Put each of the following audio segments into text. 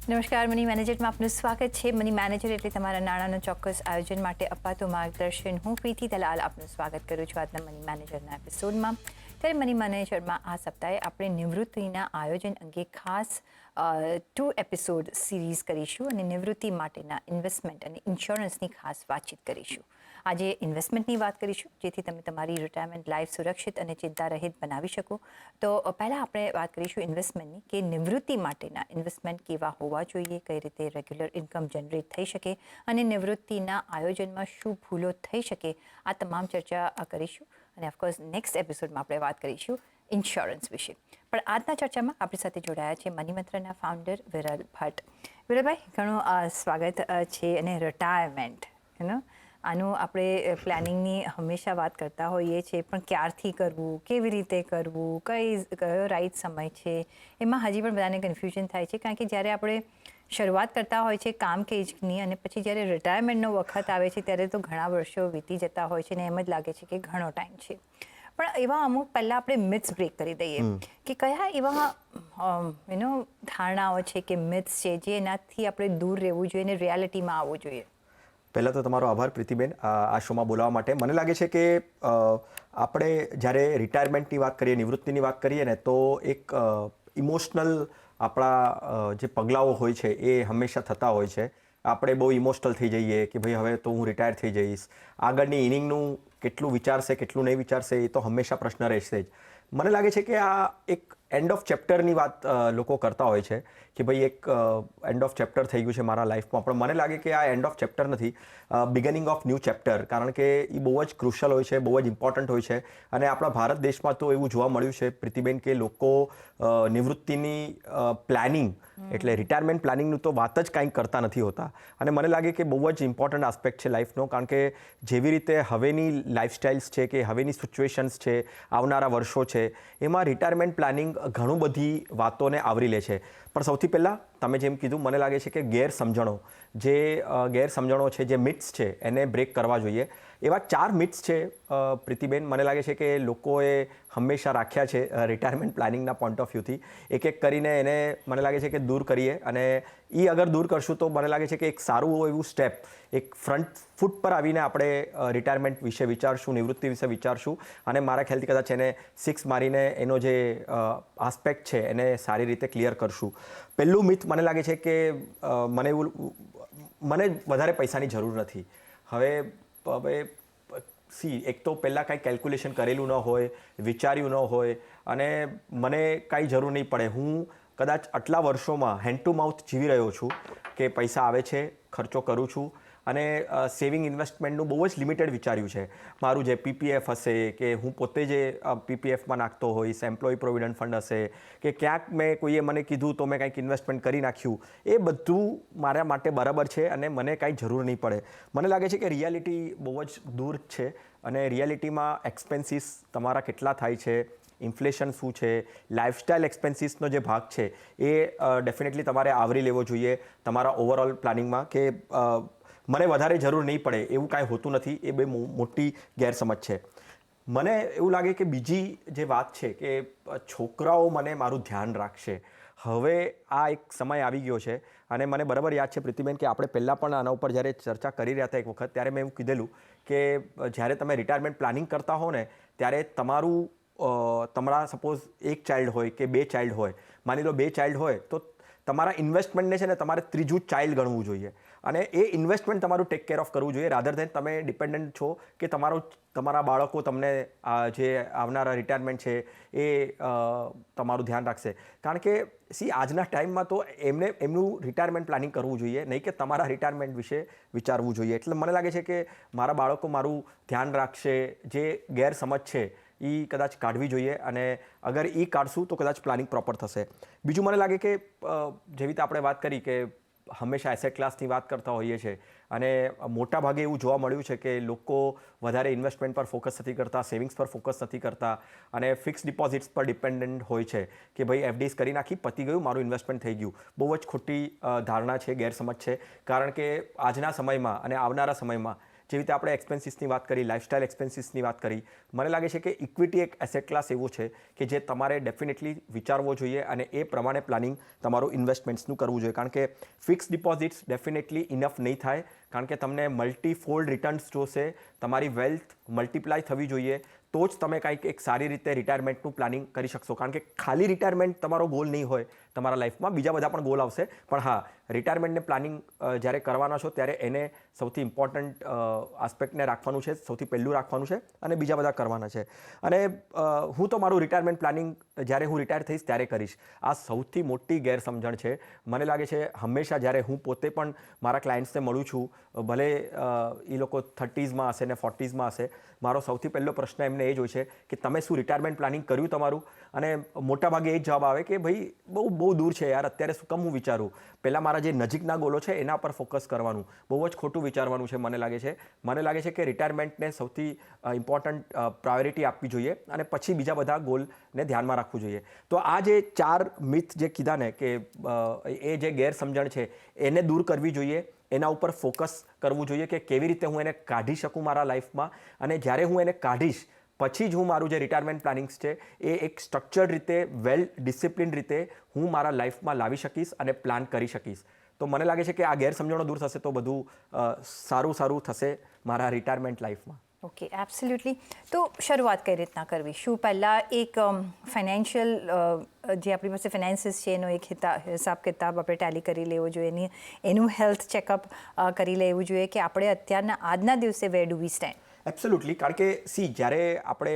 નમસ્કાર, મની મેનેજરમાં આપનું સ્વાગત છે. મની મેનેજર એટલે તમારા નાણાંનો ચોક્કસ આયોજન માટે અપાતું માર્ગદર્શન. હું પ્રીતિ દલાલ આપનું સ્વાગત કરું છું આજના મની મેનેજરના એપિસોડમાં. ત્યારે મની મેનેજરમાં આ સપ્તાહે આપણે નિવૃત્તિના આયોજન અંગે ખાસ 2 એપિસોડ સિરીઝ કરીશું અને નિવૃત્તિ માટેના ઇન્વેસ્ટમેન્ટ અને ઇન્સ્યોરન્સની ખાસ વાતચીત કરીશું. આજે ઇન્વેસ્ટમેન્ટની વાત કરીશું જેથી તમે તમારી રિટાયરમેન્ટ લાઈફ સુરક્ષિત અને ચિંતા રહિત બનાવી શકો. તો પહેલાં આપણે વાત કરીશું ઇન્વેસ્ટમેન્ટની કે નિવૃત્તિ માટેના ઇન્વેસ્ટમેન્ટ કેવા હોવા જોઈએ, કઈ રીતે રેગ્યુલર ઇન્કમ જનરેટ થઈ શકે અને નિવૃત્તિના આયોજનમાં શું ભૂલો થઈ શકે, આ તમામ ચર્ચા કરીશું. અને ઓફકોર્સ નેક્સ્ટ એપિસોડમાં આપણે વાત કરીશું ઇન્સ્યોરન્સ વિશે. પણ આજના ચર્ચામાં આપણી સાથે જોડાયા છે મની મંત્રના ફાઉન્ડર વિરલ ભટ્ટ. વિરલભાઈ, ઘણું સ્વાગત છે. અને રિટાયરમેન્ટ આનું આપણે પ્લાનિંગની હંમેશા વાત કરતા હોઈએ છીએ, પણ ક્યારથી કરવું, કેવી રીતે કરવું, કયો રાઈટ સમય છે, એમાં હજી પણ બધાને કન્ફ્યુઝન થાય છે. કારણ કે જ્યારે આપણે શરૂઆત કરતા હોય છે કામ કે એજની અને પછી જ્યારે રિટાયરમેન્ટનો વખત આવે છે ત્યારે તો ઘણા વર્ષો વીતી જતા હોય છે અને એમ જ લાગે છે કે ઘણો ટાઈમ છે. પણ એવા અમુક પહેલાં આપણે મિથ્સ બ્રેક કરી દઈએ કે કયા એવા ધારણાઓ છે કે મિથ્સ છે જે એનાથી આપણે દૂર રહેવું જોઈએ અને રિયાલિટીમાં આવવું જોઈએ. પહેલાં તો તમારો આભાર પ્રીતિબેન આ શોમાં બોલાવવા માટે. મને લાગે છે કે આપણે જ્યારે રિટાયરમેન્ટની વાત કરીએ, નિવૃત્તિની વાત કરીએ ને, તો એક ઇમોશનલ આપણા જે પગલાઓ હોય છે એ હંમેશા થતા હોય છે. આપણે બહુ ઇમોશનલ થઈ જઈએ કે ભાઈ હવે તો હું રિટાયર થઈ જઈશ. આગળની ઇનિંગનું કેટલું વિચારશે, કેટલું નહીં વિચારશે, એ તો હંમેશા પ્રશ્ન રહેશે જ. મને લાગે છે કે આ એક એન્ડ ઓફ ચેપ્ટરની વાત લોકો કરતા હોય છે કે ભાઈ એક એન્ડ ઓફ ચેપ્ટર થઈ ગયું છે મારા લાઈફમાં. પણ મને લાગે કે આ એન્ડ ઓફ ચેપ્ટર નથી, બિગનિંગ ઓફ ન્યૂ ચેપ્ટર. કારણ કે એ બહુ જ ક્રુશિયલ હોય છે, બહુ જ ઇમ્પોર્ટન્ટ હોય છે. અને આપણા ભારત દેશમાં તો એવું જોવા મળ્યું છે પ્રીતિબેન કે લોકો નિવૃત્તિની પ્લાનિંગ એટલે રિટાયરમેન્ટ પ્લાનિંગનું તો વાત જ કાંઈ કરતા નથી હોતા. અને મને લાગે કે બહુ જ ઇમ્પોર્ટન્ટ આસ્પેક્ટ છે લાઈફનો. કારણ કે જેવી રીતે હવેની લાઈફસ્ટાઈલ્સ છે કે હવેની સિચ્યુએશન્સ છે, આવનારા વર્ષો છે, એમાં રિટાયરમેન્ટ પ્લાનિંગ ઘણું બધી વાતોને આવરી લે છે. પણ સૌથી પહેલાં તમે જેમ કીધું, મને લાગે છે કે ગેરસમજણો છે, જે મિથ્સ છે, એને બ્રેક કરવા જોઈએ. એવા 4 મિથ્સ છે પ્રીતિબેન, મને લાગે છે કે લોકોએ હંમેશા રાખ્યા છે રિટાયરમેન્ટ પ્લાનિંગના પોઈન્ટ ઓફ વ્યૂથી. એક એક કરીને એને મને લાગે છે કે દૂર કરીએ. અને એ અગર દૂર કરશું તો મને લાગે છે કે એક સારું એવું સ્ટેપ, એક ફ્રન્ટ ફૂટ પર આવીને આપણે રિટાયરમેન્ટ વિશે વિચારશું, નિવૃત્તિ વિશે વિચારશું. અને મારા ખ્યાલથી કદાચ એને 6 મારીને એનો જે આસ્પેક્ટ છે એને સારી રીતે ક્લિયર કરશું. પહેલું મિથ મને લાગે છે કે મને વધારે પૈસાની જરૂર નથી. હવે એક તો પહેલાં કાંઈ કેલ્ક્યુલેશન કરેલું ન હોય, વિચાર્યું ન હોય અને મને કાંઈ જરૂર નહીં પડે. હું કદાચ આટલા વર્ષોમાં હેન્ડ ટુ માઉથ જીવી રહ્યો છું કે પૈસા આવે છે, ખર્ચો કરું છું અને સેવિંગ ઇન્વેસ્ટમેન્ટનું બહુ જ લિમિટેડ વિચાર્યું છે. મારું જે પીપીએફ હશે કે હું પોતે જે પીપીએફમાં નાખતો હોઈશ, એમ્પ્લોય પ્રોવિડન્ટ ફંડ હશે કે ક્યાંક કોઈએ મને કીધું તો મેં કંઈક ઇન્વેસ્ટમેન્ટ કરી નાખ્યું, એ બધું મારા માટે બરાબર છે અને મને કાંઈ જરૂર નહીં પડે. મને લાગે છે કે રિયાલિટી બહુ જ દૂર છે અને રિયાલિટીમાં એક્સપેન્સીસ તમારા કેટલા થાય છે, ઇન્ફ્લેશન શું છે, લાઇફસ્ટાઇલ એક્સપેન્સીસનો જે ભાગ છે એ ડેફિનેટલી તમારે આવરી લેવો જોઈએ તમારા ઓવરઓલ પ્લાનિંગમાં. કે મને વધારે જરૂર નહીં પડે એવું કાંઈ હોતું નથી. એ બે મોટી ગેરસમજ છે. મને એવું લાગે કે બીજી જે વાત છે કે છોકરાઓ મને મારું ધ્યાન રાખશે. હવે આ એક સમય આવી ગયો છે અને મને બરાબર યાદ છે પ્રીતિબેન કે આપણે પહેલાં પણ આના ઉપર જ્યારે ચર્ચા કરી રહ્યા હતા એક વખત, ત્યારે મેં એવું કીધેલું કે જ્યારે તમે રિટાયરમેન્ટ પ્લાનિંગ કરતા હો ને ત્યારે તમારા સપોઝ એક ચાઇલ્ડ હોય કે 2 ચાઇલ્ડ હોય, માની લો 2 ચાઇલ્ડ હોય તો તમારા ઇન્વેસ્ટમેન્ટને છે ને તમારે ત્રીજું ચાઇલ્ડ ગણવું જોઈએ અને એ ઇન્વેસ્ટમેન્ટ તમારું ટેક કેર ઓફ કરવું જોઈએ. રાધર ધેન તમે ડિપેન્ડન્ટ છો કે તમારા બાળકો તમને જે આવનારા રિટાયરમેન્ટ છે એ તમારું ધ્યાન રાખશે. કારણ કે આજના ટાઈમમાં તો એમનું રિટાયરમેન્ટ પ્લાનિંગ કરવું જોઈએ, નહીં કે તમારા રિટાયરમેન્ટ વિશે વિચારવું જોઈએ. એટલે મને લાગે છે કે મારા બાળકો મારું ધ્યાન રાખશે. જે ગેરસમજ છે એ કદાચ કાઢવી જોઈએ અને અગર એ કાઢશું તો કદાચ પ્લાનિંગ પ્રોપર થશે. બીજું મને લાગે કે જેવી રીતે આપણે વાત કરી કે હંમેશા એસેટ ક્લાસની વાત કરતા હોઈએ છીએ અને મોટા ભાગે એવું જોવા મળ્યું છે કે લોકો વધારે ઇન્વેસ્ટમેન્ટ પર ફોકસ નથી કરતા, સેવિંગ્સ પર ફોકસ નથી કરતા અને ફિક્સ ડિપોઝિટ્સ પર ડિપેન્ડન્ટ હોય છે કે ભાઈ એફડીઝ કરી નાખી, પતી ગયું, મારું ઇન્વેસ્ટમેન્ટ થઈ ગયું. બહુ જ ખોટી ધારણા છે, ગેરસમજ છે. કારણ કે આજના સમયમાં અને આવનારા સમયમાં જેવી રીતે આપણે એક્સપેન્સીસની વાત કરી, લાઇફસ્ટાઇલ એક્સપેન્સીસની વાત કરી, મને લાગે છે કે ઇક્વિટી એક એસેટ ક્લાસ એવો છે કે જે તમારે ડેફિનેટલી વિચારવો જોઈએ અને એ પ્રમાણે પ્લાનિંગ તમારું ઇન્વેસ્ટમેન્ટ્સનું કરવું જોઈએ. કારણ કે ફિક્સ ડિપોઝિટ્સ ડેફિનેટલી ઇનફ નહીં થાય, કારણ કે તમને મલ્ટીફોલ્ડ રિટર્ન્સ જોશે, તમારી વેલ્થ મલ્ટીપ્લાય થવી જોઈએ, તો જ તમે કંઈક એક સારી રીતે રિટાયરમેન્ટનું પ્લાનિંગ કરી શકશો. કારણ કે ખાલી રિટાયરમેન્ટ તમારો ગોલ નહીં હોય તમારા લાઈફમાં, બીજા બધા પણ ગોલ આવશે, પણ હા, રિટાયરમેન્ટને પ્લાનિંગ જ્યારે કરવાના છો ત્યારે એને સૌથી ઇમ્પોર્ટન્ટ આસ્પેક્ટને રાખવાનું છે, સૌથી પહેલું રાખવાનું છે અને બીજા બધા કરવાના છે. અને હું તો મારું રિટાયરમેન્ટ પ્લાનિંગ જ્યારે હું રિટાયર થઈશ ત્યારે કરીશ. આ સૌથી મોટી ગેરસમજણ છે. મને લાગે છે હંમેશા જ્યારે હું પોતે પણ મારા ક્લાયન્ટ્સને મળું છું, ભલે એ લોકો 30s હશે ને 40s હશે, મારો સૌથી પહેલો પ્રશ્ન એમને એ જ હોય છે કે તમે શું રિટાયરમેન્ટ પ્લાનિંગ કર્યું તમારું? અને મોટાભાગે એ જ જવાબ આવે કે ભાઈ બહુ દૂર છે યાર, અત્યારે શું કામ હું વિચારું, પહેલાં મારા જે નજીકના ગોલો છે એના પર ફોકસ કરવાનું. બહુ જ ખોટું વિચારવાનું છે મને લાગે છે કે રિટાયરમેન્ટને સૌથી ઇમ્પોર્ટન્ટ પ્રાયોરિટી આપવી જોઈએ અને પછી બીજા બધા ગોલને ધ્યાનમાં રાખવું જોઈએ. તો આ જે 4 મિથ જે કીધા ને કે એ જે ગેરસમજણ છે એને દૂર કરવી જોઈએ, એના ઉપર ફોકસ કરવું જોઈએ કે કેવી રીતે હું એને કાઢી શકું મારા લાઈફમાં, અને જ્યારે હું એને કાઢીશ પછી જ હું મારું જે રિટાયરમેન્ટ પ્લાનિંગ્સ છે એ એક સ્ટ્રક્ચર્ડ રીતે, વેલ ડિસિપ્લિન રીતે હું મારા લાઈફમાં લાવી શકીશ અને પ્લાન કરી શકીશ. તો મને લાગે છે કે આ ગેરસમજણો દૂર થશે તો બધું સારું થશે મારા રિટાયરમેન્ટ લાઈફમાં. Okay, absolutely. તો શરૂઆત કઈ રીતના કરવી? શું પહેલાં એક ફાઇનાન્શિયલ જે આપણી પાસે ફાઇનાન્સીસ છે એનો એક હિસાબ કિતાબ આપણે ટેલી કરી લેવો જોઈએ, એનું હેલ્થ ચેકઅપ કરી લેવું જોઈએ, કે આપણે અત્યારના આજના દિવસે where do we stand? Absolutely. કારણ કે જ્યારે આપણે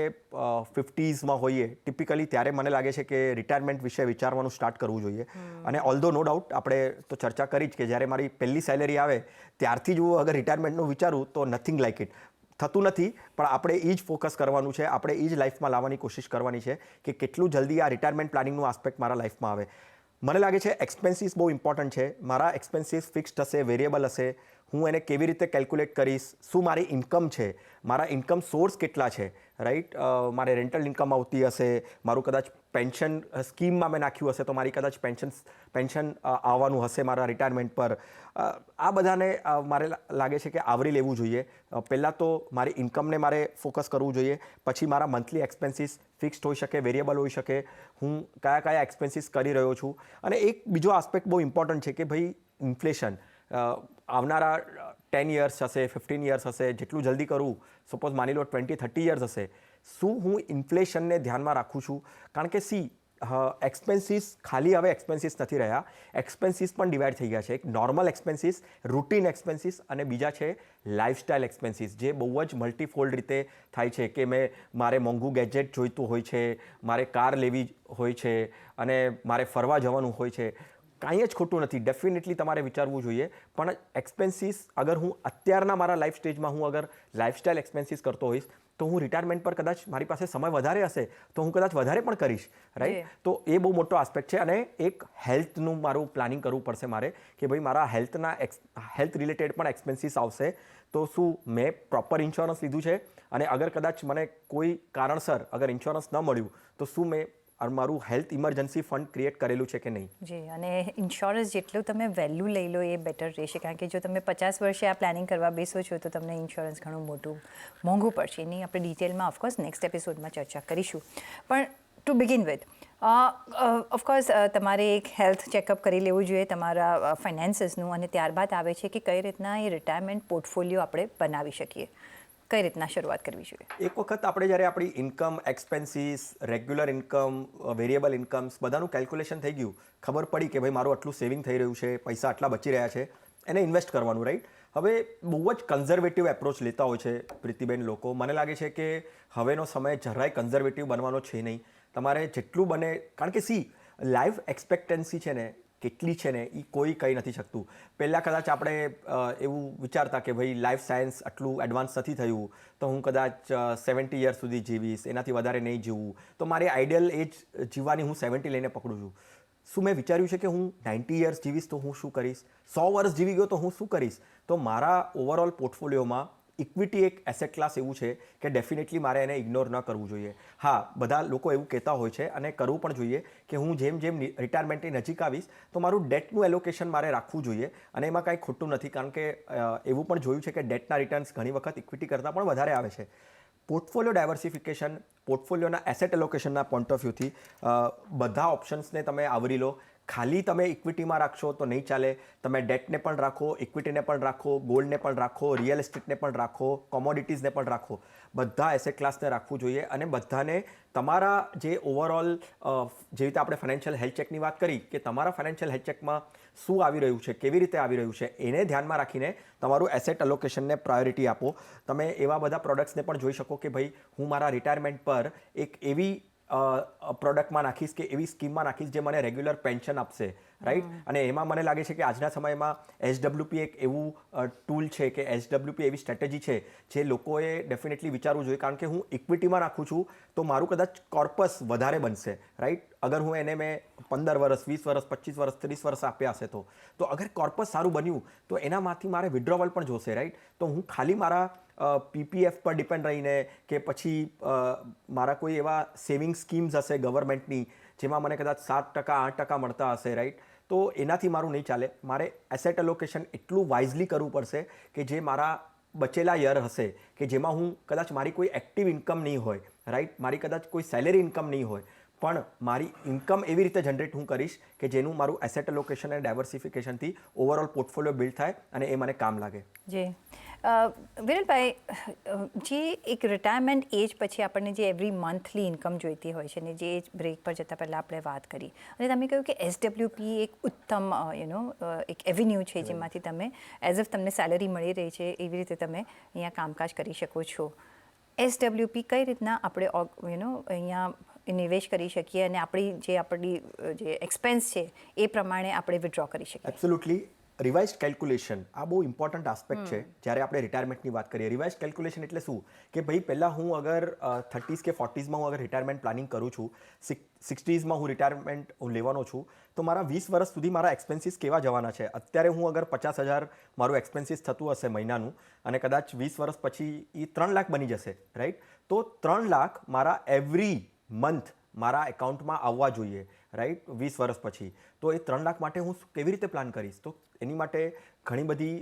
50s હોઈએ ટિપિકલી, ત્યારે મને લાગે છે કે રિટાયરમેન્ટ વિશે વિચારવાનું સ્ટાર્ટ કરવું જોઈએ. અને ઓલ્ધો નો ડાઉટ આપણે તો ચર્ચા કરી જ કે જ્યારે મારી પહેલી સેલેરી આવે ત્યારથી જ હું અગર રિટાયરમેન્ટનું વિચારું તો નથિંગ લાઇક ઇટ. થતું નથી, પણ આપણે એ જ ફોકસ કરવાનું છે, આપણે એ જ લાઈફમાં લાવવાની કોશિશ કરવાની છે કે કેટલું જલ્દી આ રિટાયરમેન્ટ પ્લાનિંગનું આસ્પેક્ટ મારા લાઈફમાં આવે. મને લાગે છે એક્સપેન્સીસ બહુ ઇમ્પોર્ટન્ટ છે. મારા એક્સપેન્સીસ ફિક્સ્ડ હશે, વેરિયેબલ હશે, હું એને કેવી રીતે કેલ્ક્યુલેટ કરીશ, શું મારી ઇન્કમ છે, મારા ઇન્કમ સોર્સ કેટલા છે, રાઈટ, મારે રેન્ટલ ઇન્કમ આવતી હશે, મારું કદાચ પેન્શન સ્કીમમાં મેં નાખ્યું હશે તો મારી કદાચ પેન્શન આવવાનું હશે મારા રિટાયરમેન્ટ પર. આ બધાને મારે લાગે છે કે આવરી લેવું જોઈએ. પહેલાં તો મારી ઇન્કમને મારે ફોકસ કરવું જોઈએ, પછી મારા મંથલી એક્સપેન્સીસ ફિક્સ્ડ હોઈ શકે, વેરિયેબલ હોઈ શકે, હું કયા એક્સપેન્સીસ કરી રહ્યો છું. અને એક બીજો આસ્પેક્ટ બહુ ઇમ્પોર્ટન્ટ છે કે ભાઈ ઇન્ફ્લેશન આવનારા 10 years હશે, 15 years હશે, જેટલું જલ્દી કરું, સપોઝ માની લો 20-30 years હશે, શું હું ઇન્ફ્લેશનને ધ્યાનમાં રાખું છું? કારણ કે એક્સપેન્સીસ ખાલી હવે એક્સપેન્સીસ નથી રહ્યા, એક્સપેન્સીસ પણ ડિવાઈડ થઈ ગયા છે. એક નોર્મલ એક્સપેન્સીસ, રૂટીન એક્સપેન્સીસ, અને બીજા છે લાઇફસ્ટાઇલ એક્સપેન્સીસ, જે બહુ જ મલ્ટીફોલ્ડ રીતે થાય છે કે મારે મોંઘું ગેજેટ જોઈતું હોય છે, મારે કાર લેવી હોય છે, અને મારે ફરવા જવાનું હોય છે. કાંઈ જ ખોટું નથી, ડેફિનેટલી તમારે વિચારવું જોઈએ. પણ એક્સપેન્સીસ અગર હું અત્યારના મારા લાઈફ સ્ટેજમાં હું અગર લાઇફસ્ટાઇલ એક્સપેન્સીસ કરતો હોઈશ તો હું રિટાયરમેન્ટ પર કદાચ મારી પાસે સમય વધારે હશે તો હું કદાચ વધારે પણ કરીશ, રાઈટ. તો એ બહુ મોટો આસ્પેક્ટ છે. અને એક હેલ્થનું મારું પ્લાનિંગ કરવું પડશે મારે કે ભાઈ મારા હેલ્થ રિલેટેડ પણ એક્સપેન્સીસ આવશે, તો શું મેં પ્રોપર ઇન્સ્યોરન્સ લીધું છે, અને અગર કદાચ મને કોઈ કારણસર અગર ઇન્સ્યોરન્સ ન મળ્યું તો શું મેં મારું હેલ્થ ઇમરજન્સી ફંડ ક્રિએટ કરેલું છે કે નહીં. જી, અને ઇન્સ્યોરન્સ જેટલું તમે વહેલું લઈ લો એ બેટર રહેશે. કારણ કે જો તમે 50 વર્ષે આ પ્લાનિંગ કરવા બેસો છો તો તમને ઇન્સ્યોરન્સ ઘણું મોંઘું પડશે. એની આપણે ડિટેલમાં ઓફકોર્સ નેક્સ્ટ એપિસોડમાં ચર્ચા કરીશું. પણ ટુ બિગિન વિથ, ઓફકોર્સ તમારે એક હેલ્થ ચેકઅપ કરી લેવું જોઈએ તમારા ફાઇનાન્સીસનું, અને ત્યારબાદ આવે છે કે કઈ રીતના એ રિટાયરમેન્ટ પોર્ટફોલિયો આપણે બનાવી શકીએ. કઈ રીતના શરૂઆત કરવી જોઈએ? એક વખત આપણે જ્યારે આપણી income, expenses, regular income, variable incomes બધાનું કેલ્ક્યુલેશન થઈ ગયું, ખબર પડી કે ભાઈ મારું આટલું સેવિંગ થઈ રહ્યું છે, પૈસા આટલા બચી રહ્યા છે, એને ઇન્વેસ્ટ કરવાનું, રાઈટ. હવે બહુ જ કન્ઝર્વેટિવ એપ્રોચ લેતા હોય છે પ્રીતિબેન લોકો. મને લાગે છે કે હવેનો સમય જરાય કન્ઝર્વેટિવ બનવાનો છે નહીં. તમારે જેટલું બને, કારણ કે લાઈફ એક્સપેક્ટન્સી છે ને કેટલી છે ને એ કોઈ કહી નથી શકતું. પહેલાં કદાચ આપણે એવું વિચારતા કે ભાઈ લાઈફ સાયન્સ આટલું એડવાન્સ નથી થયું તો હું કદાચ 70 years સુધી જીવીશ, એનાથી વધારે નહીં જીવું, તો મારી આઈડિયલ એજ જીવવાની હું 70 લઈને પકડું છું. શું મેં વિચાર્યું છે કે હું 90 years જીવીશ તો હું શું કરીશ, 100 વર્ષ જીવી ગયો તો હું શું કરીશ? તો મારા ઓવરઓલ પોર્ટફોલિયોમાં ઇક્વિટી એક એસેટ ક્લાસ એવું છે કે ડેફિનેટલી મારે એને ઇગ્નોર ન કરવું જોઈએ. હા, બધા લોકો એવું કહેતા હોય છે અને કરવું પણ જોઈએ કે હું જેમ જેમ રિટાયરમેન્ટની નજીક આવીશ તો મારું ડેટનું એલોકેશન મારે રાખવું જોઈએ અને એમાં કાંઈ ખોટું નથી, કારણ કે એવું પણ જોયું છે કે ડેટના રિટર્ન્સ ઘણી વખત ઇક્વિટી કરતાં પણ વધારે આવે છે. પોર્ટફોલિયો ડાયવર્સિફિકેશન, પોર્ટફોલિયોના એસેટ એલોકેશનના પોઈન્ટ ઓફ વ્યૂથી બધા ઓપ્શન્સને તમે આવરી લો. ખાલી તમે ઇક્વિટીમાં રાખશો તો નહીં ચાલે. તમે ડેટને પણ રાખો, ઇક્વિટીને પણ રાખો, ગોલ્ડને પણ રાખો, રિયલ એસ્ટેટને પણ રાખો, કોમોડિટીઝને પણ રાખો. બધા એસેટ ક્લાસને રાખવું જોઈએ અને બધાને તમારા જે ઓવરઓલ જેવી રીતે આપણે ફાઇનાન્શિયલ હેલ્થ ચેકની વાત કરી કે તમારા ફાઇનાન્શિયલ હેલ્થ ચેકમાં શું આવી રહ્યું છે, કેવી રીતે આવી રહ્યું છે, એને ધ્યાનમાં રાખીને તમારું એસેટ એલોકેશનને પ્રાયોરિટી આપો. તમે એવા બધા પ્રોડક્ટ્સને પણ જોઈ શકો કે ભાઈ હું મારા રિટાયરમેન્ટ પર એક એવી પ્રોડક્ટમાં નાખીશ કે એવી સ્કીમમાં નાખીશ જે મને રેગ્યુલર પેન્શન આપશે, રાઈટ. અને એમાં મને લાગે છે કે આજના સમયમાં એસડબ્લ્યુપી એક એવું ટૂલ છે કે એસડબ્લ્યુપી એવી સ્ટ્રેટેજી છે જે લોકોએ ડેફિનેટલી વિચારવું જોઈએ, કારણ કે હું ઇક્વિટીમાં નાખું છું તો મારું કદાચ કોર્પસ વધારે બનશે, રાઈટ. અગર હું એને મેં 15 વર્ષ, 20 વર્ષ, 25 વર્ષ, 30 વર્ષ આપ્યા હશે તો અગર કોર્પસ સારું બન્યું તો એનામાંથી મારે વિડ્રોવલ પણ જોશે, રાઈટ. તો હું ખાલી મારા પીપીએફ પર ડિપેન્ડ રહીને કે પછી મારા કોઈ એવા સેવિંગ સ્કીમ્સ હશે ગવર્મેન્ટની જેમાં મને કદાચ 7%, 8% મળતા હશે, રાઈટ. તો એનાથી મારું નહીં ચાલે. મારે એસેટ એલોકેશન એટલું વાઇઝલી કરવું પડશે કે જે મારા બચેલા યર હશે કે જેમાં હું કદાચ મારી કોઈ એક્ટિવ ઇન્કમ નહીં હોય, રાઈટ. મારી કદાચ કોઈ સેલેરી ઇન્કમ નહીં હોય, પણ મારી ઇન્કમ એવી રીતે જનરેટ હું કરીશ કે જેનું મારું એસેટ એલોકેશન અને ડાયવર્સિફિકેશનથી ઓવરઓલ પોર્ટફોલિયો બિલ્ડ થાય અને એ મને કામ લાગે. જી વિરલભાઈ, જે એક રિટાયરમેન્ટ એજ પછી આપણને જે એવરી મંથલી ઇન્કમ જોઈતી હોય છે ને જે એજ બ્રેક પર જતાં પહેલાં આપણે વાત કરી અને તમે કહ્યું કે એસડબ્લ્યુપી એક ઉત્તમ એક એવન્યુ છે જેમાંથી તમે એઝ ઇફ તમને સેલરી મળી રહી છે એવી રીતે તમે અહીંયા કામકાજ કરી શકો છો. એસડબ્લ્યુપી કઈ રીતના આપણે અહીંયા નિવેશ કરી શકીએ અને આપણી જે એક્સપેન્સ છે એ પ્રમાણે આપણે વિડ્રો કરી શકીએ? એબ્સોલ્યુટલી. રિવાઇઝડ કેલ્ક્યુલેશન આ બહુ ઇમ્પોર્ટન્ટ આસ્પેક્ટ છે જ્યારે આપણે રિટાયરમેન્ટની વાત કરીએ. રિવાઇઝડ કેલ્ક્યુલેશન એટલે શું કે ભાઈ પહેલાં હું અગર 30s કે 40sમાં હું અગર રિટાયરમેન્ટ પ્લાનિંગ કરું છું, 60sમાં હું રિટાયરમેન્ટ લેવાનો છું, તો મારા 20 વર્ષ સુધી મારા એક્સપેન્સીસ કેવા જવાના છે. અત્યારે હું અગર 50,000 મારું એક્સપેન્સીસ થતું હશે મહિનાનું અને કદાચ 20 વર્ષ પછી એ 3 લાખ બની જશે, રાઈટ. તો 3 લાખ મારા એવરી મંથ મારા એકાઉન્ટમાં આવવા જોઈએ, રાઈટ, 20 વર્ષ પછી. તો એ 3 લાખ માટે હું કેવી રીતે પ્લાન કરીશ? તો એની માટે ઘણી બધી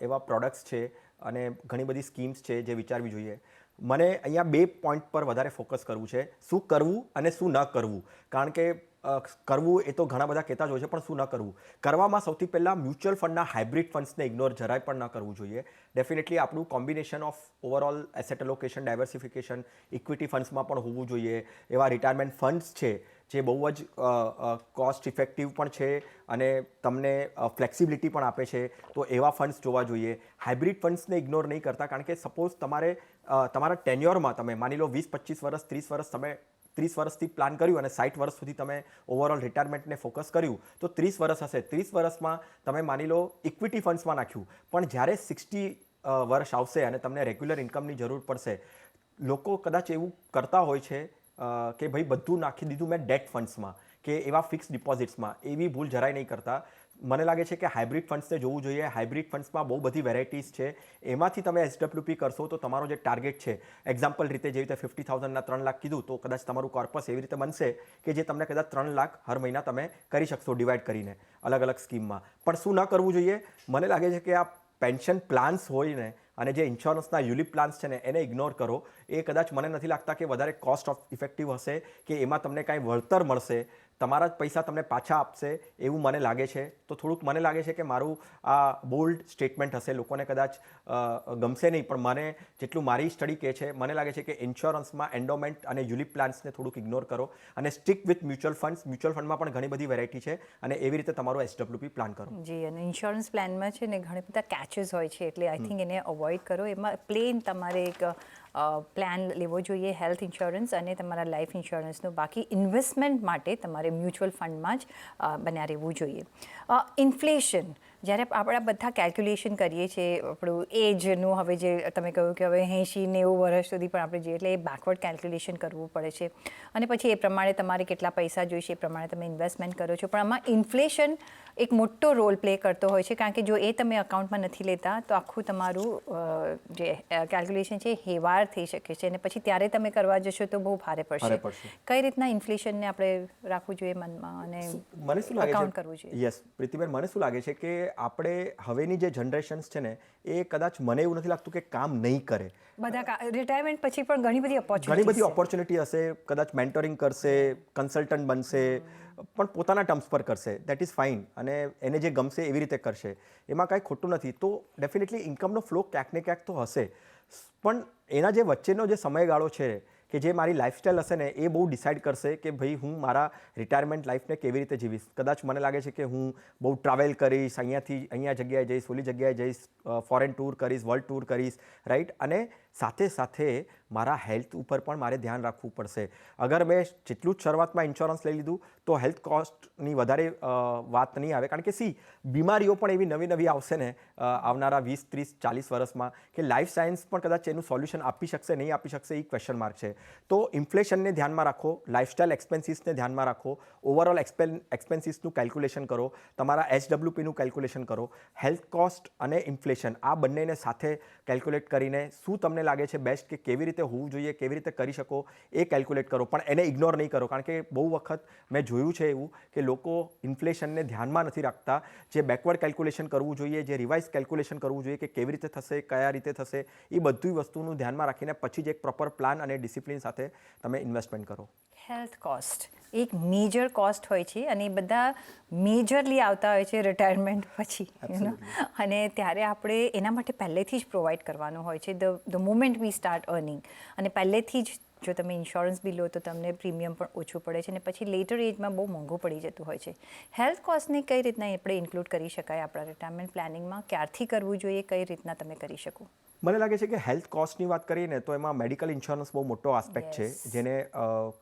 એવા પ્રોડક્ટ્સ છે અને ઘણી બધી સ્કીમ્સ છે જે વિચારવી જોઈએ. મને અહીંયા 2 પોઈન્ટ પર વધારે ફોકસ કરવું છે, શું કરવું અને શું ન કરવું. કારણ કે કરવું એ તો ઘણા બધા કહેતા જ હોય છે, પણ શું ન કરવું. કરવામાં સૌથી પહેલાં મ્યુચ્યુઅલ ફંડના હાઇબ્રિડ ફંડ્સને ઇગ્નોર જરાય પણ ન કરવું જોઈએ. ડેફિનેટલી આપણું combination of overall asset allocation, diversification, equity ફંડ્સમાં પણ હોવું જોઈએ. એવા રિટાયરમેન્ટ ફંડ્સ છે જે બહુ જ કોસ્ટ ઇફેક્ટિવ પણ છે અને તમને ફ્લેક્સિબિલિટી પણ આપે છે, તો એવા ફંડ્સ જોવા જોઈએ. હાઇબ્રિડ ફંડ્સને ઇગ્નોર નહીં કરતા, કારણ કે સપોઝ તમારે તમારા ટેન્યોરમાં તમે માની લો 20-25 વર્ષ, 30 વર્ષ તમે 30 વર્ષથી પ્લાન કર્યું અને 60 વર્ષ સુધી તમે ઓવરઓલ રિટાયરમેન્ટને ફોકસ કર્યું, તો 30 વર્ષ હશે. 30 વર્ષમાં તમે માની લો ઇક્વિટી ફંડ્સમાં નાખ્યું, પણ જ્યારે 60 વર્ષ આવશે અને તમને રેગ્યુલર ઇન્કમની જરૂર પડશે, લોકો કદાચ એવું કરતા હોય છે કે ભાઈ બધું નાખી દીધું મેં ડેટ ફંડ્સમાં કે એવા ફિક્સ ડિપોઝિટ્સમાં. એવી ભૂલ જરાય નહીં કરતા. મને લાગે છે કે હાઇબ્રિડ ફંડ્સને જોવું જોઈએ. હાઇબ્રિડ ફંડ્સમાં બહુ બધી વેરાયટીઝ છે. એમાંથી તમે એસડબ્લ્યુપી કરશો તો તમારો જે ટાર્ગેટ છે, એક્ઝામ્પલ રીતે જેવી રીતે 50,000ના 3 લાખ કીધું, તો કદાચ તમારું કોર્પસ એવી રીતે બનશે કે જે તમને કદાચ 3 લાખ હર મહિના તમે કરી શકશો ડિવાઈડ કરીને અલગ અલગ સ્કીમમાં. પણ શું ન કરવું જોઈએ? મને લાગે છે કે આ પેન્શન પ્લાન્સ હોય ને અને જે ઇન્સ્યોરન્સના યુલિપ પ્લાન્સ છે ને એને ઇગ્નોર કરો. એ કદાચ મને નથી લાગતા કે વધારે કોસ્ટ ઓફ ઇફેક્ટિવ હશે કે એમાં તમને કાંઈ વળતર મળશે, તમારા જ પૈસા તમને પાછા આપશે એવું મને લાગે છે. તો થોડુંક મને લાગે છે કે મારું આ બોલ્ડ સ્ટેટમેન્ટ હશે, લોકોને કદાચ ગમશે નહીં, પણ મને જેટલું મારી સ્ટડી કહે છે, મને લાગે છે કે ઇન્સ્યોરન્સમાં એન્ડોમેન્ટ અને યુલિપ પ્લાન્સને થોડુંક ઇગ્નોર કરો અને stick with mutual funds. Mutual ફંડમાં પણ ઘણી બધી વેરાયટી છે અને એવી રીતે તમારું એસડબ્લ્યુપી પ્લાન કરો. જી, અને ઇન્સ્યોરન્સ પ્લાનમાં છે ને ઘણા બધા કેચેસ હોય છે, એટલે આઈ થિંક એને અવોઇડ કરો. એમાં પ્લેન તમારે એક પ્લાન લેવો જોઈએ હેલ્થ ઇન્સ્યોરન્સ અને તમારા લાઈફ ઇન્સ્યોરન્સનું. બાકી ઇન્વેસ્ટમેન્ટ માટે તમારે મ્યુચ્યુઅલ ફંડમાં જ બન્યા રહેવું જોઈએ. ઇન્ફ્લેશન જ્યારે આપણે બધા કેલ્ક્યુલેશન કરીએ છીએ આપણું એજનું, હવે જે તમે કહ્યું કે હવે 80-90 વર્ષ સુધી પણ આપણે જઈએ, એટલે એ બેકવર્ડ કેલ્ક્યુલેશન કરવું પડે છે અને પછી એ પ્રમાણે તમારે કેટલા પૈસા જોઈશે એ પ્રમાણે તમે ઇન્વેસ્ટમેન્ટ કરો છો. પણ આમાં ઇન્ફ્લેશન એક મોટો રોલ પ્લે કરતો હોય છે, કારણ કે જો એ તમે અકાઉન્ટમાં નથી લેતા તો આખું તમારું જે કેલ્ક્યુલેશન છે એ હેવાર થઈ શકે છે અને પછી ત્યારે તમે કરવા જશો તો બહુ ભારે પડશે. કઈ રીતના ઇન્ફ્લેશનને આપણે રાખવું જોઈએ મનમાં અને મને શું લાગે અકાઉન્ટ છે, કરવું જોઈએ? યસ પ્રીતિબેન, મને શું લાગે છે કે આપણે હવેની જે જનરેશન્સ છે ને એ કદાચ મને એવું નથી લાગતું કે કામ નહીં કરે. બધા રિટાયરમેન્ટ પછી પણ ઘણી બધી ઓપોર્ચ્યુનિટી હશે, કદાચ મેન્ટરિંગ કરશે, કન્સલ્ટન્ટ બનશે, પણ પોતાના ટર્મ્સ પર કરશે, દેટ ઇઝ ફાઇન, અને એને જે ગમશે એવી રીતે કરશે, એમાં કાંઈ ખોટું નથી. તો ડેફિનેટલી ઇન્કમનો ફ્લો ક્યાંક ને ક્યાંક તો હશે, પણ એના જે વચ્ચેનો જે સમયગાળો છે કે જે મારી લાઈફસ્ટાઈલ હશે ને એ બહુ ડિસાઇડ કરશે કે ભાઈ હું મારા રિટાયરમેન્ટ લાઈફને કેવી રીતે જીવીશ. કદાચ મને લાગે છે કે હું બહુ ટ્રાવેલ કરીશ, અહીંયાથી અહીંયા જગ્યાએ જઈશ, ઓલી જગ્યાએ જઈશ, ફોરેન ટૂર કરીશ, વર્લ્ડ ટૂર કરીશ, રાઈટ, અને સાથે સાથે મારા હેલ્થ ઉપર પણ મારે ધ્યાન રાખવું પડશે. અગર મેં જેટલું જ શરૂઆતમાં ઇન્સ્યોરન્સ લઈ લીધું તો હેલ્થ કોસ્ટની વધારે વાત નહીં આવે, કારણ કે બીમારીઓ પણ એવી નવી નવી આવશે ને આવનારા 20, 30, 40 વર્ષમાં કે લાઈફ સાયન્સ પણ કદાચ એનું સોલ્યુશન આપી શકશે નહીં આપી શકશે, એ ક્વેશ્ચન માર્ક છે. તો ઇન્ફ્લેશનને ધ્યાનમાં રાખો, લાઇફસ્ટાઇલ એક્સપેન્સીસને ધ્યાનમાં રાખો, ઓવરઓલ એક્સપેન્સીસનું કેલ્ક્યુલેશન કરો, તમારા HWPનું કેલ્ક્યુલેશન કરો, હેલ્થ કોસ્ટ અને ઇન્ફ્લેશન આ બંનેને સાથે કેલ્ક્યુલેટ કરીને શું તમને લાગે છે બેસ્ટ, કે કેવી રીતે હોવું જોઈએ, કેવી રીતે કરી શકો એ કેલ્ક્યુલેટ કરો, પણ એને ઇગ્નોર નહીં કરો. કારણ કે બહુ વખત મેં જોયું છે એવું કે લોકો ઇન્ફ્લેશનને ધ્યાનમાં નથી રાખતા. જે બેકવર્ડ કેલ્ક્યુલેશન કરવું જોઈએ, જે રિવાઇઝ કેલ્ક્યુલેશન કરવું જોઈએ કે કેવી રીતે થશે, કયા રીતે થશે, એ બધી વસ્તુનું ધ્યાનમાં રાખીને પછી જ એક પ્રોપર પ્લાન અને ડિસિપ્લિન સાથે તમે ઇન્વેસ્ટમેન્ટ કરો. હેલ્થ કોસ્ટ એક મેજર કોસ્ટ હોય છે અને એ બધા મેજરલી આવતા હોય છે રિટાયરમેન્ટ પછી, અને ત્યારે આપણે એના માટે પહેલેથી જ પ્રોવાઈડ કરવાનું હોય છે the moment V start earning. અને પહેલેથી જ જો તમે ઇન્સ્યોરન્સ બી લો તો તમને પ્રીમિયમ પણ ઓછું પડે છે અને પછી લેટર એજમાં બહુ મોંઘું પડી જતું હોય છે. હેલ્થ કોસ્ટને કઈ રીતના આપણે ઇન્ક્લુડ કરી શકાય આપણા રિટાયરમેન્ટ પ્લાનિંગમાં? ક્યારથી કરવું જોઈએ, કઈ રીતના તમે કરી શકો? મને લાગે છે કે હેલ્થ કોસ્ટની વાત કરીએ ને તો એમાં મેડિકલ ઇન્સ્યોરન્સ બહુ મોટો આસ્પેક્ટ છે જેને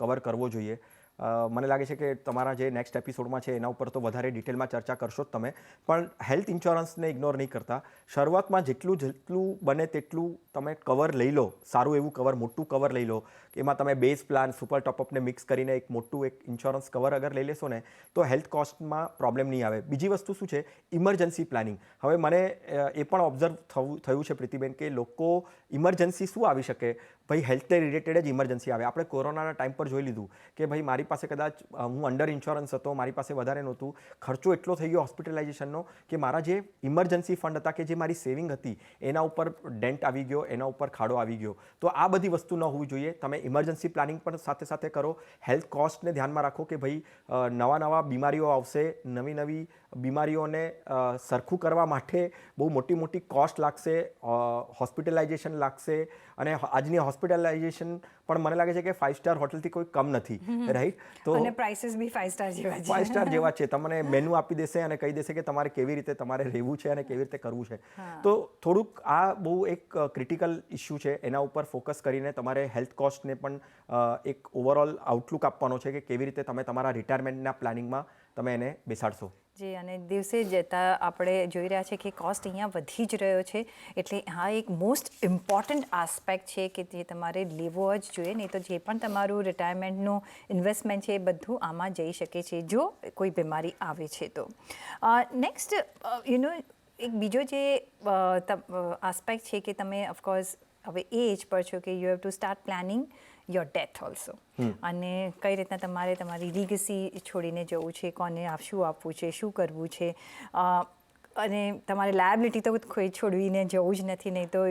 કવર કરવો જોઈએ. મને લાગે છે કે તમારા જે નેક્સ્ટ એપિસોડમાં છે એના ઉપર તો વધારે ડિટેલમાં ચર્ચા કરશો જ તમે, પણ હેલ્થ ઇન્સ્યોરન્સને ઇગ્નોર નહીં કરતા. શરૂઆતમાં જેટલું બને તેટલું તમે કવર લઈ લો, સારું એવું કવર, મોટું કવર લઈ લો. એમાં તમે બેઝ પ્લાન, સુપર ટોપઅપને મિક્સ કરીને એક મોટું એક ઇન્સ્યોરન્સ કવર અગર લઈ લેશો ને તો હેલ્થ કોસ્ટમાં પ્રોબ્લેમ નહીં આવે. બીજી વસ્તુ શું છે, ઇમરજન્સી પ્લાનિંગ. હવે મને એ પણ ઓબ્ઝર્વ થયું છે પ્રીતિબેન કે લોકો ઇમરજન્સી શું આવી શકે, ભાઈ હેલ્થને રિલેટેડ જ ઇમરજન્સી આવે. આપણે કોરોનાના ટાઈમ પર જોઈ લીધું કે ભાઈ મારી પાસે કદાચ હું અંડર ઇન્સ્યોરન્સ હતો, મારી પાસે વધારે નહોતું, ખર્ચો એટલો થઈ ગયો હોસ્પિટલાઇઝેશનનો કે મારા જે ઇમરજન્સી ફંડ હતા, કે જે મારી સેવિંગ હતી, એના ઉપર ડેન્ટ આવી ગયો, એના ઉપર ખાડો આવી ગયો. તો આ બધી વસ્તુ ન હોવી જોઈએ. તમે ઇમરજન્સી પ્લાનિંગ પણ સાથે સાથે કરો. હેલ્થ કોસ્ટને ધ્યાનમાં રાખો કે ભાઈ નવા બીમારીઓ આવશે, નવી બીમારીઓને સરખું કરવા માટે બહુ મોટી કોસ્ટ લાગશે, હોસ્પિટલાઇઝેશન લાગશે, અને આજની હોસ્પિટલાઇઝેશન પણ મને લાગે છે કે 5 સ્ટાર હોટલથી કોઈ કમ નથી, રાઈટ? તો અને પ્રાઇસીસ બી 5 સ્ટાર જેવા છે. 5 સ્ટાર જેવા છે. તમને મેનુ આપી દેશે અને કહી દેશે કે તમારે કેવી રીતે તમારે રહેવું છે અને કેવી રીતે કરવું છે. તો થોડુંક આ બહુ એક ક્રિટિકલ ઇસ્યુ છે, એના ઉપર ફોકસ કરીને તમારે હેલ્થ કોસ્ટને પણ એક ઓવરઓલ આઉટલુક આપવાનો છે કે કેવી રીતે તમે તમારા રિટાયરમેન્ટના પ્લાનિંગમાં તમે એને બેસાડશો. જી, અને દિવસે જતાં આપણે જોઈ રહ્યા છે કે કોસ્ટ અહીંયા વધી જ રહ્યો છે, એટલે આ એક મોસ્ટ ઇમ્પોર્ટન્ટ આસ્પેક્ટ છે કે જે તમારે લેવો જ જોઈએ. નહીં તો જે પણ તમારું રિટાયરમેન્ટનું ઇન્વેસ્ટમેન્ટ છે એ બધું આમાં જઈ શકે છે જો કોઈ બીમારી આવે છે તો. નેક્સ્ટ એક બીજો જે આસ્પેક્ટ છે કે તમે ઓફકોર્સ હવે એ એજ પર છો કે you have to start planning your death also, અને કઈ રીતના તમારે તમારી લીગસી છોડીને જવું છે, કોને શું આપવું છે, શું કરવું છે, અને તમારે લાયબિલિટી તો કોઈ છોડવીને જવું જ નથી, નહીં તો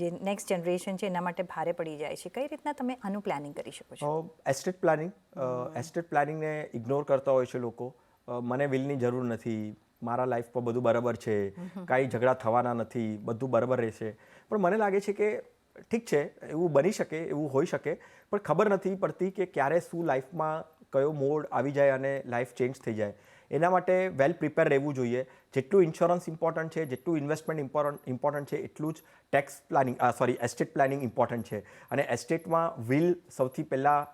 જે નેક્સ્ટ જનરેશન છે એના માટે ભારે પડી જાય છે. કઈ રીતના તમે આનું પ્લાનિંગ કરી શકો છો? એસ્ટેટ પ્લાનિંગને ઇગ્નોર કરતા હોય છે લોકો. મને વિલની જરૂર નથી, મારા લાઈફ પર બધું બરાબર છે, કાંઈ ઝઘડા થવાના નથી, બધું બરાબર રહેશે. પણ મને લાગે છે કે ઠીક છે, એવું બની શકે, એવું હોઈ શકે, પણ ખબર નથી પડતી કે ક્યારે શું લાઈફમાં કયો મોડ આવી જાય અને લાઈફ ચેન્જ થઈ જાય. એના માટે વેલ પ્રિપેર રહેવું જોઈએ. જેટલું ઇન્સ્યોરન્સ ઇમ્પોર્ટન્ટ છે, જેટલું ઇન્વેસ્ટમેન્ટ ઇમ્પોર્ટન્ટ છે, એટલું જ tax planning estate planning important છે. અને એસ્ટેટમાં વિલ સૌથી પહેલાં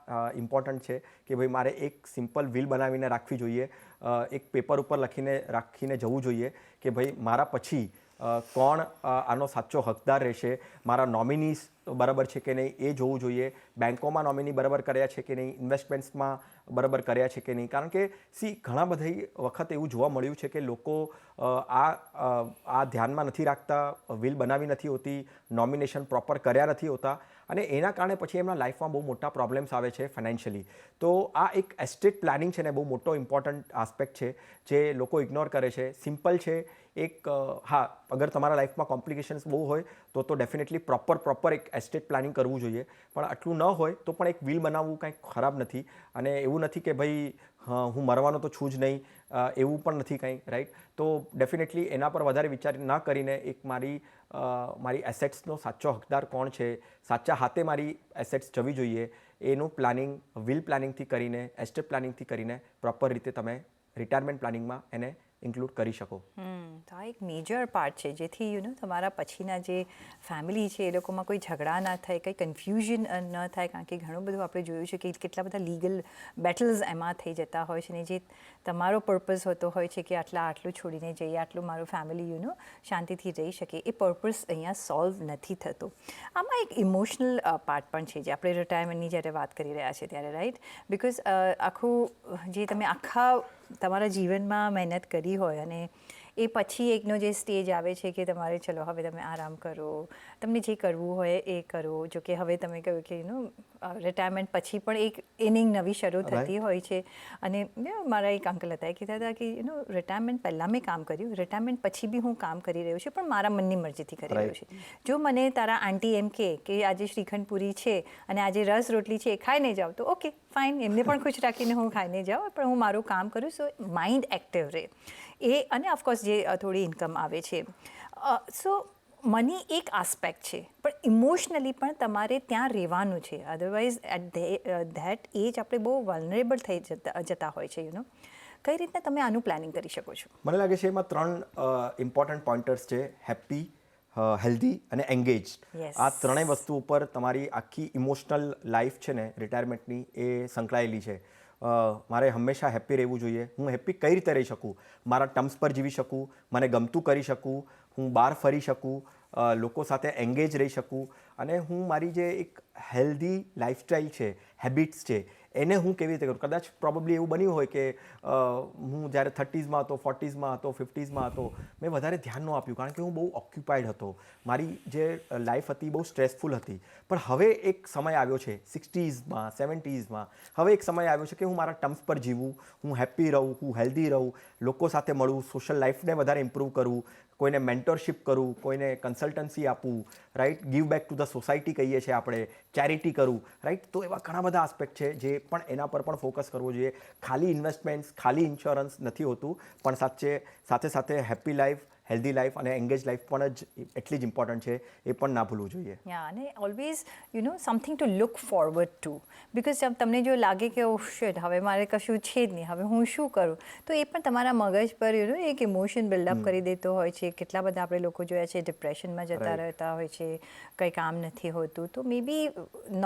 ઇમ્પોર્ટન્ટ છે કે ભાઈ મારે એક સિમ્પલ વિલ બનાવીને રાખવી જોઈએ. એક પેપર ઉપર રાખીને જવું જોઈએ કે ભાઈ મારા પછી કોણ આનો સાચો હકદાર રહેશે, મારા નોમિનીઝ બરાબર છે કે નહીં એ જોવું જોઈએ, બેન્કોમાં નોમિની બરાબર કર્યા છે કે નહીં, ઇન્વેસ્ટમેન્ટ્સમાં બરાબર કર્યા છે કે નહીં. કારણ કે ઘણા બધી વખત એવું જોવા મળ્યું છે કે લોકો આ ધ્યાનમાં નથી રાખતા, વિલ બનાવી નથી હોતી, નોમિનેશન પ્રોપર કર્યા નથી હોતા અને એના કારણે પછી એમના લાઈફમાં બહુ મોટા પ્રોબ્લેમ્સ આવે છે ફાઇનાન્શિયલી. તો આ એક એસ્ટેટ પ્લાનિંગ છે ને બહુ મોટો ઇમ્પોર્ટન્ટ આસ્પેક્ટ છે જે લોકો ઇગ્નોર કરે છે. સિમ્પલ છે એક, હા અગર તમારા લાઈફમાં કોમ્પ્લિકેશન્સ બહુ હોય તો ડેફિનેટલી પ્રોપર એક એસ્ટેટ પ્લાનિંગ કરવું જોઈએ. પણ આટલું ન હોય તો પણ એક વિલ બનાવવું કાંઈ ખરાબ નથી. અને એવું નથી કે ભાઈ હું મરવાનો તો છું જ નહીં, એવું પણ નથી કંઈ, રાઈટ. તો ડેફિનેટલી એના પર વધારે વિચાર ના કરીને એક મારી એસેટ્સનો સાચો હકદાર કોણ છે, સાચા હાથે મારી એસેટ્સ જવી જોઈએ, એનું પ્લાનિંગ વિલ પ્લાનિંગથી કરીને, એસ્ટેટ પ્લાનિંગથી કરીને પ્રોપર રીતે તમે રિટાયરમેન્ટ પ્લાનિંગમાં એને ઇન્ક્લુડ કરી શકો. તો આ એક મેજર પાર્ટ છે જેથી તમારા પછીના જે ફેમિલી છે એ લોકોમાં કોઈ ઝઘડા ના થાય, કંઈ કન્ફ્યુઝન ન થાય. કારણ કે ઘણું બધું આપણે જોયું છે કે કેટલા બધા લીગલ બેટલ્સ એમાં થઈ જતા હોય છે ને જે તમારો પર્પઝ હોતો હોય છે કે આટલું છોડીને જઈએ, આટલું મારું ફેમિલી શાંતિથી રહી શકે, એ પર્પઝ અહીંયા સોલ્વ નથી થતો. આમાં એક ઇમોશનલ પાર્ટ પણ છે જે આપણે રિટાયરમેન્ટની જ્યારે વાત કરી રહ્યા છીએ ત્યારે, રાઈટ. બિકોઝ આખું જે તમે આખા તમારા જીવનમાં મહેનત કરી હોય અને એ પછી એકનો જે સ્ટેજ આવે છે કે તમારે ચલો હવે તમે આરામ કરો, તમને જે કરવું હોય એ કરો. જો કે હવે તમે કહ્યું કે રિટાયરમેન્ટ પછી પણ એક ઇનિંગ નવી શરૂ થતી હોય છે. અને મારા એક અંકલ હતા એ કહેતા હતા કે રિટાયરમેન્ટ પહેલાં મેં કામ કર્યું, રિટાયરમેન્ટ પછી બી હું કામ કરી રહ્યો છું પણ મારા મનની મરજીથી કરી રહ્યો છું. જો મને તારા આંટી એમ કે આજે શ્રીખંડ પૂરી છે અને આજે રસ રોટલી છે એ ખાઈને જાઓ તો ઓકે ફાઇન, એમને પણ ખુશ રાખીને હું ખાઈને જાઉં, પણ હું મારું કામ કરું સો માઇન્ડ એક્ટિવ રહે એ. અને ઓફકોર્સ જે થોડી ઇન્કમ આવે છે. સો મની એક આસ્પેક્ટ છે પણ ઇમોશનલી પણ તમારે ત્યાં રહેવાનું છે. અધરવાઇઝ એટ ધેટ એજ આપણે બહુ વલ્નરેબલ થઈ જતા હોય છે. કઈ રીતના તમે આનું પ્લાનિંગ કરી શકો છો? મને લાગે છે એમાં 3 ઇમ્પોર્ટન્ટ પોઈન્ટર્સ છે: હેપી, હેલ્ધી અને એન્ગેજ. આ ત્રણેય વસ્તુ ઉપર તમારી આખી ઇમોશનલ લાઈફ છે ને રિટાયરમેન્ટની એ સંકળાયેલી છે. મારે હંમેશા હેપ્પી રહેવું જોઈએ. હું હેપ્પી કઈ રીતે રહી શકું? મારા ટર્મ્સ પર જીવી શકું, મને ગમતું કરી શકું, હું બહાર ફરી શકું, લોકો સાથે એન્ગેજ રહી શકું અને હું મારી જે એક હેલ્ધી લાઈફસ્ટાઈલ છે, હેબિટ્સ છે, એને હું કેવી રીતે કરું. કદાચ પ્રોબેબલી એવું બન્યું હોય કે હું જ્યારે 30sમાં હતો, 40sમાં હતો, 50sમાં હતો, મેં વધારે ધ્યાન ન આપ્યું કારણ કે હું બહુ ઓક્યુપાઈડ હતો, મારી જે લાઈફ હતી બહુ સ્ટ્રેસફુલ હતી. પણ હવે એક સમય આવ્યો છે 60sમાં, 70sમાં, હવે એક સમય આવ્યો છે કે હું મારા ટર્મ્સ પર જીવું, હું હેપ્પી રહું, હું હેલ્ધી રહું, લોકો સાથે મળું, સોશિયલ લાઈફને વધારે ઇમ્પ્રૂવ કરું, કોઈને મેન્ટરશિપ કરું, કોઈને કન્સલ્ટન્સી આપું, right, give back to the society કહીએ છીએ આપણે, ચેરિટી કરું, રાઈટ. તો એવા ઘણા બધા આસ્પેક્ટ છે જે પણ એના પર પણ ફોકસ કરવો જોઈએ. ખાલી ઇન્વેસ્ટમેન્ટ્સ, ખાલી ઇન્સ્યોરન્સ નથી હોતું, પણ સાથે સાથે હેપ્પી લાઈફ, હેલ્ધી લાઈફ અને એન્ગેજ લાઈફ પણ એટલી જ ઇમ્પોર્ટન્ટ છે, એ પણ ના ભૂલવું જોઈએ. અને always something to look forward to. Because તમને જો લાગે કે ઓ શિટ હવે મારે કશું છે જ નહીં, હવે હું શું કરું, તો એ પણ તમારા મગજ પર એક ઇમોશન બિલ્ડઅપ કરી દેતો હોય છે. કેટલા બધા આપણે લોકો જોયા છે ડિપ્રેશનમાં જતા રહેતા હોય છે, કંઈ કામ નથી હોતું. તો maybe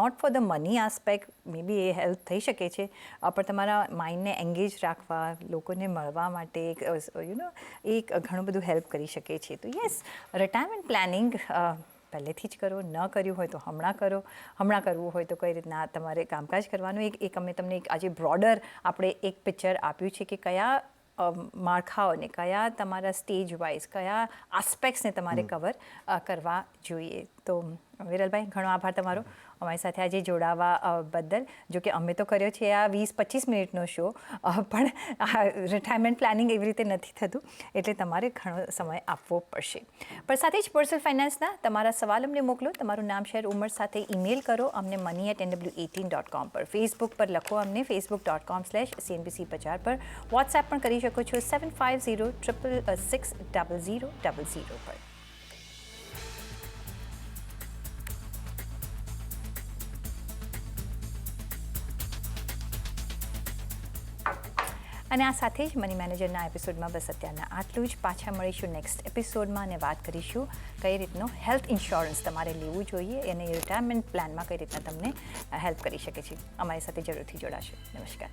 not for the money aspect, maybe a help થઈ શકે છે, પણ તમારા માઇન્ડને એન્ગેજ રાખવા, લોકોને મળવા માટે એક ઘણું બધું હેલ્પ કરી શકે છે. તો યસ, રિટાયરમેન્ટ પ્લાનિંગ પહેલેથી જ કરો, ન કર્યું હોય તો હમણાં કરો, હમણાં કરવું હોય તો કઈ રીતના તમારે કામકાજ કરવાનું. એક અમે તમને આજે બ્રોડર આપણે એક પિક્ચર આપ્યું છે કે કયા માળખાઓને, કયા તમારા સ્ટેજ વાઇઝ કયા આસ્પેક્ટ્સને તમારે કવર કરવા જોઈએ. તો વિરલભાઈ, ઘણો આભાર તમારો અમારી સાથે આજે જોડાવા બદલ. જો કે અમે તો કર્યો છે આ 20-25 મિનિટનો શો, પણ રિટાયરમેન્ટ પ્લાનિંગ એવી રીતે નથી થતું, એટલે તમારે ઘણો સમય આપવો પડશે. પણ સાથે જ પર્સનલ ફાઇનાન્સના તમારા સવાલ અમને મોકલો, તમારું નામ, શહેર, ઉંમર સાથે ઈમેલ કરો અમને money@nw18.com પર. ફેસબુક પર લખો અમને facebook.com/CNBC50 પર. વોટ્સએપ પણ કરી શકો છો 7506660000 પર. અને આ સાથે જ મની મેનેજરના એપિસોડમાં બસ અત્યારના આટલું જ. પાછા મળીશું નેક્સ્ટ એપિસોડમાં અને વાત કરીશું કઈ રીતનો હેલ્થ ઇન્સ્યોરન્સ તમારે લેવું જોઈએ અને રિટાયરમેન્ટ પ્લાનમાં કઈ રીતના તમને હેલ્પ કરી શકે છે. અમારી સાથે જરૂરથી જોડાશો. નમસ્કાર.